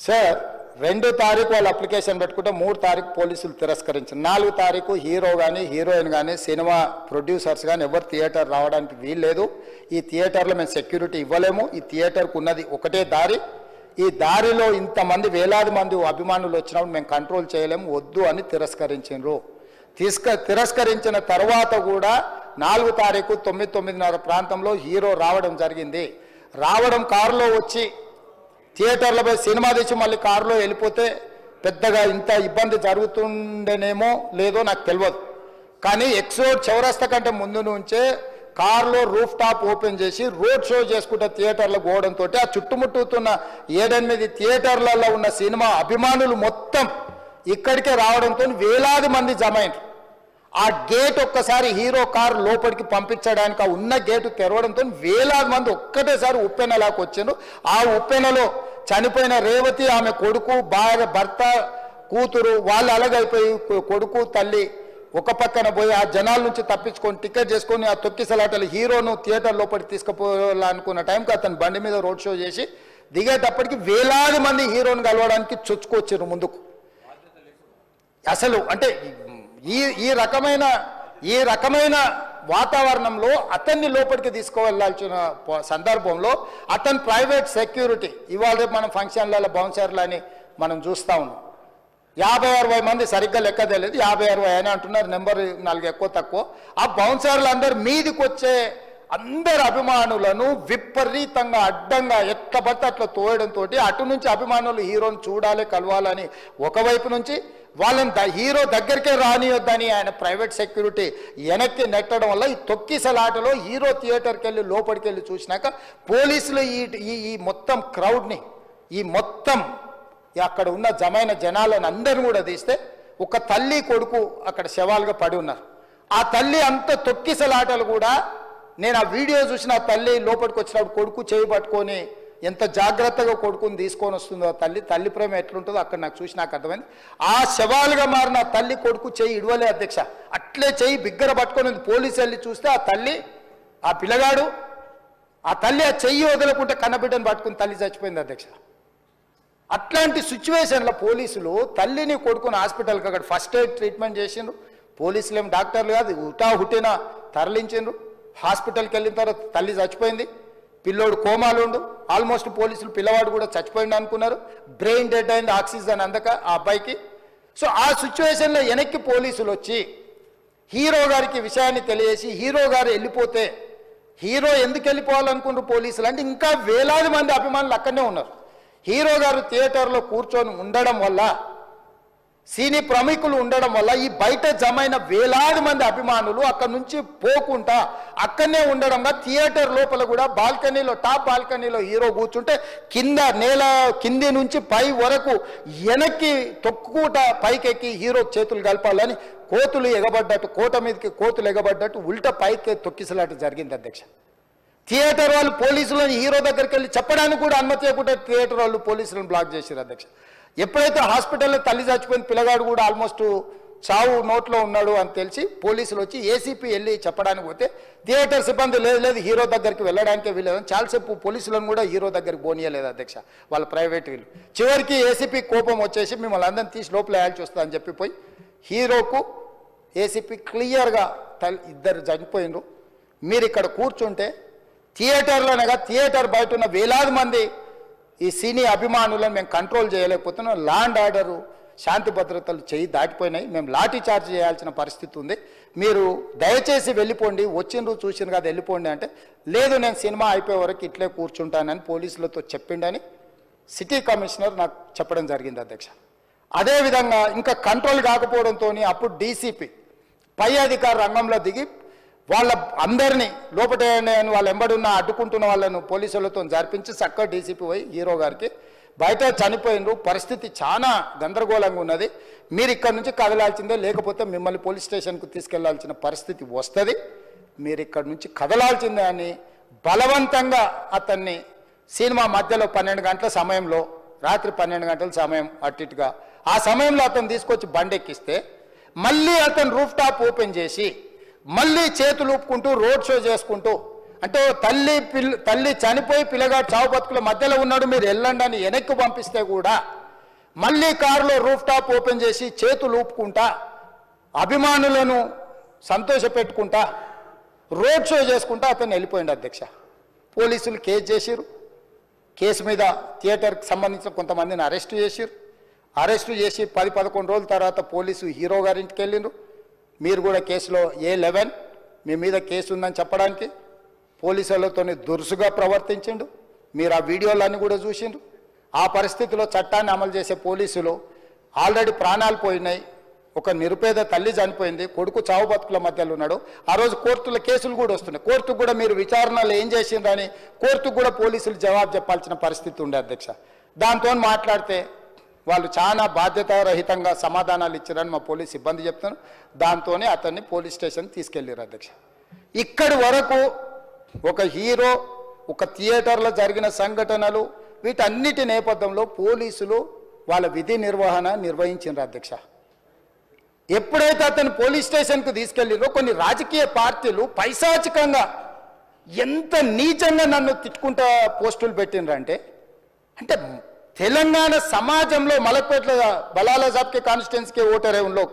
Sir 2 తారీఖు వాళ్ళు application పెట్టుకుంటే 3 తారీఖు పోలీసులు తిరస్కరించారు. 4 తారీఖు హీరో కానీ హీరోయిన్ కానీ సినిమా ప్రొడ్యూసర్స్ కానీ ఎవరు థియేటర్ రావడానికి వీల్లేదు. ఈ థియేటర్లో మేము సెక్యూరిటీ ఇవ్వలేము. ఈ థియేటర్కు ఉన్నది ఒకటే దారి. ఈ దారిలో ఇంతమంది వేలాది మంది అభిమానులు వచ్చినప్పుడు మేము కంట్రోల్ చేయలేము, వద్దు అని తిరస్కరించారు. తిరస్కరించిన తర్వాత కూడా 4 తారీఖు 9:30 ప్రాంతంలో హీరో రావడం జరిగింది. రావడం కారులో వచ్చి థియేటర్లో పోయి సినిమా తెచ్చి మళ్ళీ కారులో వెళ్ళిపోతే పెద్దగా ఇంత ఇబ్బంది జరుగుతుండేనేమో లేదో నాకు తెలియదు. కానీ ఎక్స్ రోడ్ చౌరస్తా కంటే ముందు నుంచే కారులో రూఫ్ టాప్ ఓపెన్ చేసి రోడ్ షో చేసుకుంటే థియేటర్లో పోవడంతో ఆ చుట్టుముట్టుతున్న 7-8 థియేటర్లలో ఉన్న సినిమా అభిమానులు మొత్తం ఇక్కడికే రావడంతో వేలాది మంది జమ అయినారు. ఆ గేట్ ఒక్కసారి హీరో కారు లోపలికి పంపించడానికి ఆ ఉన్న గేటు తెరవడంతో వేలాది మంది ఒక్కటేసారి ఉప్పెనలాకు వచ్చారు. ఆ ఉప్పెనలో చనిపోయిన రేవతి, ఆమె కొడుకు, భార్య, భర్త, కూతురు వాళ్ళు అలాగైపోయి కొడుకు తల్లి ఒక పక్కన పోయి ఆ జనాల నుంచి తప్పించుకొని టికెట్ చేసుకొని ఆ తొక్కిసలాటలు హీరోను థియేటర్ లోపలికి తీసుకుపోవాలనుకున్న టైంకి అతను బండి మీద రోడ్ షో చేసి దిగేటప్పటికి వేలాది మంది హీరోని కలవడానికి చొచ్చుకొచ్చారు ముందుకు. అసలు అంటే ఈ రకమైన వాతావరణంలో అతన్ని లోపలికి తీసుకువెళ్ళాల్సిన సందర్భంలో అతను ప్రైవేట్ సెక్యూరిటీ ఇవాళ మనం ఫంక్షన్లలో బౌన్సర్లని మనం చూస్తూ ఉన్నాం. 50-60 మంది సరిగ్గా లెక్క తెలియదు, 50-60 అని అంటున్నారు, నెంబర్ 4 ఎక్కువ తక్కువ. ఆ బౌన్సర్లు అందరు మీదికి వచ్చే అందరు అభిమానులను విపరీతంగా అడ్డంగా ఎట్ల పడితే అట్లా తోయడంతో అటు నుంచి అభిమానులు హీరోని చూడాలి, కలవాలని ఒకవైపు నుంచి వాళ్ళని హీరో దగ్గరికే రానియొద్దని ఆయన ప్రైవేట్ సెక్యూరిటీ వెనక్కి నెట్టడం వల్ల ఈ తొక్కిసలాటలో హీరో థియేటర్కి వెళ్ళి లోపలికి వెళ్ళి చూసినాక పోలీసులు ఈ మొత్తం క్రౌడ్ని ఈ మొత్తం అక్కడ ఉన్న జమైన జనాలను అందరిని కూడా తీస్తే ఒక తల్లి కొడుకు అక్కడ శవాలుగా పడి ఉన్నారు. ఆ తల్లి అంత తొక్కిసలాటలు కూడా నేను ఆ వీడియో చూసిన ఆ తల్లి లోపలికి వచ్చినప్పుడు కొడుకు చేయి పట్టుకొని ఎంత జాగ్రత్తగా కొడుకుని తీసుకొని వస్తుందో తల్లి ప్రేమ ఎట్లుంటుందో అక్కడ నాకు చూసి నాకు అర్థమైంది. ఆ శవాలుగా మారిన తల్లి కొడుకు చెయ్యి ఇడవలే అధ్యక్ష, అట్లే చెయ్యి బిగ్గర పట్టుకొని పోలీసు వెళ్ళి చూస్తే ఆ తల్లి ఆ పిల్లగాడు ఆ తల్లి ఆ చెయ్యి వదలకుంటే కన్నబిడ్డను పట్టుకుని తల్లి చచ్చిపోయింది అధ్యక్ష. అట్లాంటి సిచ్యువేషన్లో పోలీసులు తల్లిని కొడుకుని హాస్పిటల్కి అక్కడ ఫస్ట్ ఎయిడ్ ట్రీట్మెంట్ చేసిండ్రు. పోలీసులు ఏం డాక్టర్లు కాదు, హుటాహుటిన తరలించిండ్రు. హాస్పిటల్కి వెళ్ళిన తర్వాత తల్లి చచ్చిపోయింది, పిల్లోడు కోమాలు ఉండు. ఆల్మోస్ట్ పోలీసులు పిల్లవాడు కూడా చచ్చిపోయింది అనుకున్నారు. బ్రెయిన్ డెడ్ అయింది, ఆక్సిజన్ అందక ఆ అబ్బాయికి. సో ఆ సిచ్యువేషన్లో వెనక్కి పోలీసులు వచ్చి హీరో గారికి విషయాన్ని తెలియజేసి హీరో గారు వెళ్ళిపోతే హీరో ఎందుకు వెళ్ళిపోవాలనుకున్నారు పోలీసులు అంటే ఇంకా వేలాది మంది అభిమానులు అక్కడనే ఉన్నారు. హీరో గారు థియేటర్లో కూర్చొని ఉండడం వల్ల సినీ ప్రముఖులు ఉండడం వల్ల ఈ బయట జమైన వేలాది మంది అభిమానులు అక్కడ నుంచి పోకుండా అక్కడనే ఉండడంగా థియేటర్ లోపల కూడా బాల్కనీలో టాప్ బాల్కనీలో హీరో కూర్చుంటే కింద నేల కింది నుంచి పై వరకు వెనక్కి తొక్కుట పైకెక్కి హీరో చేతులు కలపాలని కోతులు ఎగబడ్డట్టు కోట మీదకి కోతులు ఎగబడ్డట్టు ఉల్టా పైకి తొక్కిసలాట జరిగింది అధ్యక్ష. థియేటర్ వాళ్ళు పోలీసులను హీరో దగ్గరికి వెళ్ళి చెప్పడానికి కూడా అనుమతి ఇవ్వకుండా థియేటర్ వాళ్ళు పోలీసులను బ్లాక్ చేశారు అధ్యక్ష. ఎప్పుడైతే హాస్పిటల్లో తల్లి చచ్చిపోయిన పిల్లగాడు కూడా ఆల్మోస్ట్ చావు నోట్లో ఉన్నాడు అని తెలిసి పోలీసులు వచ్చి ఏసీపీ వెళ్ళి చెప్పడానికి పోతే థియేటర్ సిబ్బంది లేదు హీరో దగ్గరికి వెళ్ళడానికే వీలేదని చాలాసేపు పోలీసులను కూడా హీరో దగ్గరికి పోనీయలేదు అధ్యక్ష వాళ్ళ ప్రైవేట్ వీళ్ళు. చివరికి ఏసీపీ కోపం వచ్చేసి మిమ్మల్ని అందరిని తీసి లోపల వేయాల్సి వస్తుందని చెప్పిపోయి హీరోకు ఏసీపీ క్లియర్గా ఇద్దరు చనిపోయినరు, మీరు ఇక్కడ కూర్చుంటే థియేటర్లోనగా థియేటర్ బయట ఉన్న వేలాది మంది ఈ సినీ అభిమానులను మేము కంట్రోల్ చేయలేకపోతున్నాం, ల్యాండ్ ఆర్డరు శాంతి భద్రతలు చేయి దాటిపోయినాయి, మేము లాఠీ చార్జ్ చేయాల్సిన పరిస్థితి ఉంది, మీరు దయచేసి వెళ్ళిపోండి, వచ్చిండ్రు చూసిన కదా వెళ్ళిపోండి అంటే లేదు నేను సినిమా అయిపోయే వరకు ఇట్లే కూర్చుంటానని పోలీసులతో చెప్పిండని సిటీ కమిషనర్ నాకు చెప్పడం జరిగింది అధ్యక్ష. అదేవిధంగా ఇంకా కంట్రోల్ కాకపోవడంతో అప్పుడు డీసీపీ పై అధికారి రంగంలో దిగి వాళ్ళ అందరినీ లోపల వాళ్ళ ఎంబడున్న అడ్డుకుంటున్న వాళ్ళను పోలీసులతో జరిపించి చక్కగా డీసీపీ పోయి హీరో గారికి బయట చనిపోయినరు, పరిస్థితి చాలా గందరగోళంగా ఉన్నది, మీరు ఇక్కడ నుంచి కదలాల్సిందే లేకపోతే మిమ్మల్ని పోలీస్ స్టేషన్కు తీసుకెళ్లాల్సిన పరిస్థితి వస్తుంది, మీరు ఇక్కడ నుంచి కదలాల్సిందే అని బలవంతంగా అతన్ని సినిమా మధ్యలో 12 గంటల సమయంలో రాత్రి 12 గంటల సమయం అట్టిగా ఆ సమయంలో అతను తీసుకొచ్చి బండెక్కిస్తే మళ్ళీ అతను రూఫ్ టాప్ ఓపెన్ చేసి మళ్ళీ చేతులు ఊపుకుంటూ రోడ్ షో చేసుకుంటూ అంటే తల్లి చనిపోయి పిల్లగాడు చావు బతుకుల మధ్యలో ఉన్నాడు, మీరు వెళ్ళండి అని వెనక్కి పంపిస్తే కూడా మళ్ళీ కారులో రూఫ్ టాప్ ఓపెన్ చేసి చేతులు ఊపుకుంటా అభిమానులను సంతోషపెట్టుకుంటా రోడ్ షో చేసుకుంటా అతను వెళ్ళిపోయింది అధ్యక్ష. పోలీసులు కేసు చేసిరు, కేసు మీద థియేటర్కి సంబంధించిన కొంతమందిని అరెస్టు చేసిరు. అరెస్టు చేసి 10-11 రోజుల తర్వాత పోలీసు హీరో గారింటికి వెళ్ళిండ్రు. మీరు కూడా కేసులో A11 మీ మీద కేసు ఉందని చెప్పడానికి పోలీసులతో దురుసుగా ప్రవర్తించిండు. మీరు ఆ వీడియోలన్నీ కూడా చూసిండ్రు. ఆ పరిస్థితిలో చట్టాన్ని అమలు చేసే పోలీసులు ఆల్రెడీ ప్రాణాలు పోయినాయి, ఒక నిరుపేద తల్లి చనిపోయింది, కొడుకు చావు బతుకుల మధ్యలో ఉన్నాడు. ఆ రోజు కోర్టుల కేసులు కూడా వస్తున్నాయి. కోర్టుకు కూడా మీరు విచారణలు ఏం చేసిండ్రని కోర్టుకు కూడా పోలీసులు జవాబు చెప్పాల్సిన పరిస్థితి ఉండే అధ్యక్ష. దాంతో మాట్లాడితే వాళ్ళు చాలా బాధ్యతారహితంగా సమాధానాలు ఇచ్చారని మా పోలీస్ సిబ్బంది చెప్తున్నారు. దాంతోనే అతన్ని పోలీస్ స్టేషన్ తీసుకెళ్ళారు అధ్యక్ష. ఇక్కడి వరకు ఒక హీరో, ఒక థియేటర్లో జరిగిన సంఘటనలు, వీటన్నిటి నేపథ్యంలో పోలీసులు వాళ్ళ విధి నిర్వహణ నిర్వహించారు అధ్యక్ష. ఎప్పుడైతే అతను పోలీస్ స్టేషన్కు తీసుకెళ్ళిరో కొన్ని రాజకీయ పార్టీలు పైశాచికంగా ఎంత నీచంగా నన్ను తిట్టుకుంటా పోస్టులు పెట్టినరంటే, అంటే తెలంగాణ समाजంలో మలక్పేట్ बलाला साहब के कॉन्स्टिट्यूंसी के वोटर है, उन लोग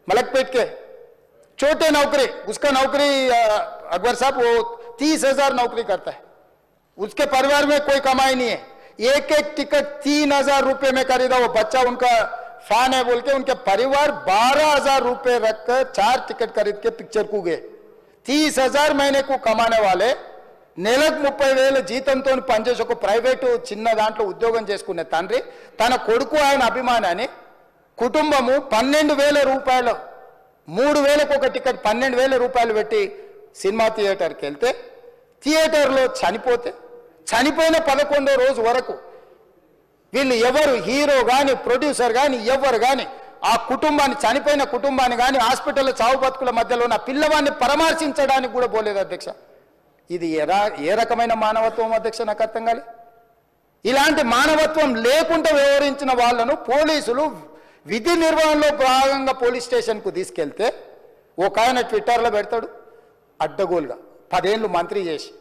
मलकपेट के छोटे नौकरी, उसका नौकरी अकबर साहब वो 30,000 नौकरी करता है, उसके परिवार में कोई कमाई नहीं है, एक टिकट 3,000 रुपये में खरीदा, वो बच्चा उनका फैन है बोल के उनके परिवार 12,000 रुपये रखकर 4 टिकट खरीद के पिक्चर को गए. 30,000 महीने को कमाने वाले నెలకు 30,000 జీతంతో పనిచేసి ఒక ప్రైవేటు చిన్న దాంట్లో ఉద్యోగం చేసుకునే తండ్రి తన కొడుకు ఆయన అభిమానాన్ని కుటుంబము 12,000 రూపాయలు 3,000కు ఒక టికెట్ 12,000 రూపాయలు పెట్టి సినిమా థియేటర్కి వెళ్తే థియేటర్లో చనిపోయిన 11వ రోజు వరకు వీళ్ళు ఎవరు హీరో కానీ ప్రొడ్యూసర్ కానీ ఎవరు కానీ ఆ కుటుంబాన్ని చనిపోయిన కుటుంబాన్ని కానీ హాస్పిటల్లో చావు బతుకుల మధ్యలో ఉన్న పిల్లవాడిని పరామర్శించడానికి కూడా పోలేదు అధ్యక్ష. ఇది ఏ రకమైన మానవత్వం అధ్యక్ష? నాకు అర్థం కాలే. ఇలాంటి మానవత్వం లేకుండా వ్యవహరించిన వాళ్ళను పోలీసులు విధి నిర్వహణలో భాగంగా పోలీస్ స్టేషన్కు తీసుకెళ్తే ఒక ఆయన ట్విట్టర్లో పెడతాడు అడ్డగోలుగా 10 ఏళ్ళు మంత్రి చేసి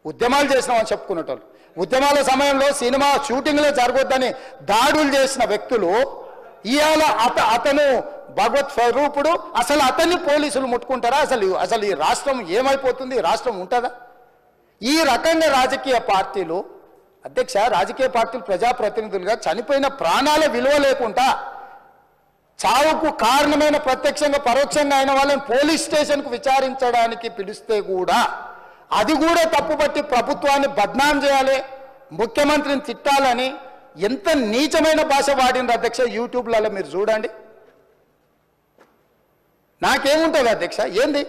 ఉద్యమాలు చేసినామని చెప్పుకునేటోళ్ళు, ఉద్యమాల సమయంలో సినిమా షూటింగ్లో జరగొద్దని దాడులు చేసిన వ్యక్తులు ఇవాళ అతను భగవత్ స్వరూపుడు, అసలు అతన్ని పోలీసులు ముట్టుకుంటారా? అసలు ఈ రాష్ట్రం ఏమైపోతుంది? ఈ రాష్ట్రం ఉంటుందా? ఈ రకంగా రాజకీయ పార్టీలు అధ్యక్ష, రాజకీయ పార్టీలు ప్రజాప్రతినిధులుగా చనిపోయిన ప్రాణాల విలువ లేకుండా చావుకు కారణమైన ప్రత్యక్షంగా పరోక్షంగా అయిన వాళ్ళని పోలీస్ స్టేషన్కు విచారించడానికి పిలిస్తే కూడా అది కూడా తప్పుపట్టి ప్రభుత్వాన్ని బద్నాం చేయాలి, ముఖ్యమంత్రిని తిట్టాలని ఎంత నీచమైన భాష వాడింది అధ్యక్ష. యూట్యూబ్లలో మీరు చూడండి. నాకేముంటుంది అధ్యక్ష? ఏంది